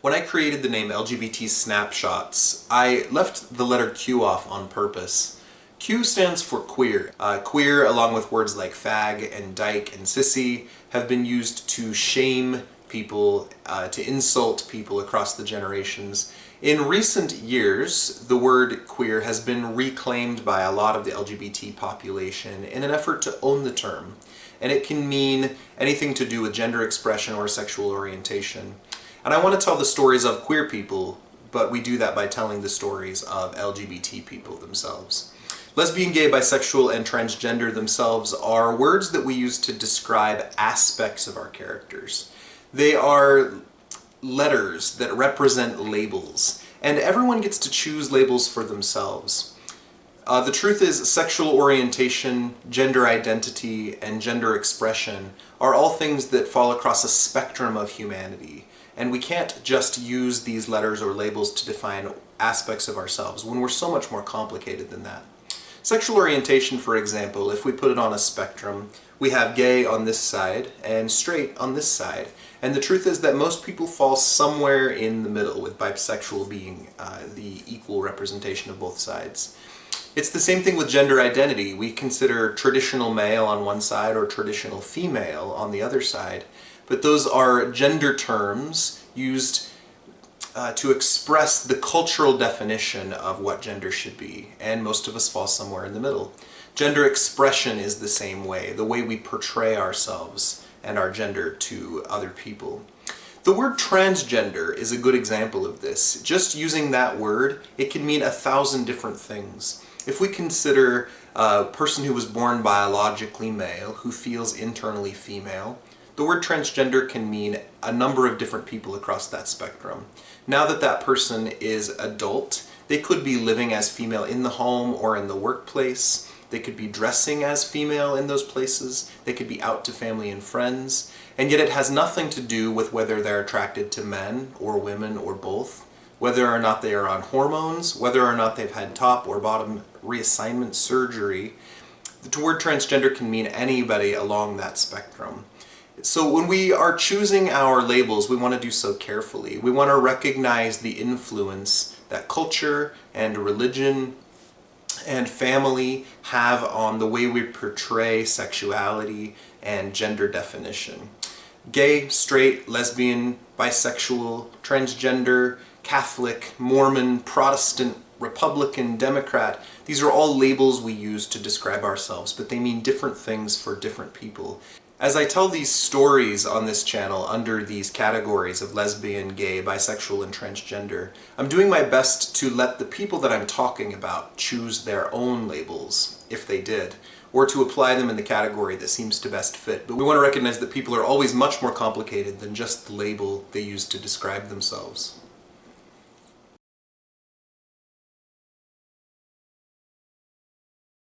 When I created the name LGBT Snapshots, I left the letter Q off on purpose. Q stands for queer. Queer, along with words like fag and dyke and sissy, have been used to shame people, to insult people across the generations. In recent years, the word queer has been reclaimed by a lot of the LGBT population in an effort to own the term. And it can mean anything to do with gender expression or sexual orientation. And I want to tell the stories of queer people, but we do that by telling the stories of LGBT people themselves. Lesbian, gay, bisexual, and transgender themselves are words that we use to describe aspects of our characters. They are letters that represent labels, and everyone gets to choose labels for themselves. The truth is, sexual orientation, gender identity, and gender expression are all things that fall across a spectrum of humanity. And we can't just use these letters or labels to define aspects of ourselves when we're so much more complicated than that. Sexual orientation, for example, if we put it on a spectrum, we have gay on this side and straight on this side. And the truth is that most people fall somewhere in the middle, with bisexual being the equal representation of both sides. It's the same thing with gender identity. We consider traditional male on one side or traditional female on the other side, but those are gender terms used to express the cultural definition of what gender should be, and most of us fall somewhere in the middle. Gender expression is the same way, the way we portray ourselves and our gender to other people. The word transgender is a good example of this. Just using that word, it can mean 1,000 different things. If we consider a person who was born biologically male, who feels internally female, the word transgender can mean a number of different people across that spectrum. Now that that person is adult, they could be living as female in the home or in the workplace. They could be dressing as female in those places. They could be out to family and friends. And yet it has nothing to do with whether they're attracted to men or women or both, whether or not they are on hormones, whether or not they've had top or bottom reassignment surgery. The word transgender can mean anybody along that spectrum. So when we are choosing our labels, we want to do so carefully. We want to recognize the influence that culture and religion and family have on the way we portray sexuality and gender definition. Gay, straight, lesbian, bisexual, transgender, Catholic, Mormon, Protestant, Republican, Democrat, these are all labels we use to describe ourselves, but they mean different things for different people. As I tell these stories on this channel under these categories of lesbian, gay, bisexual, and transgender, I'm doing my best to let the people that I'm talking about choose their own labels, if they did, or to apply them in the category that seems to best fit. But we want to recognize that people are always much more complicated than just the label they use to describe themselves.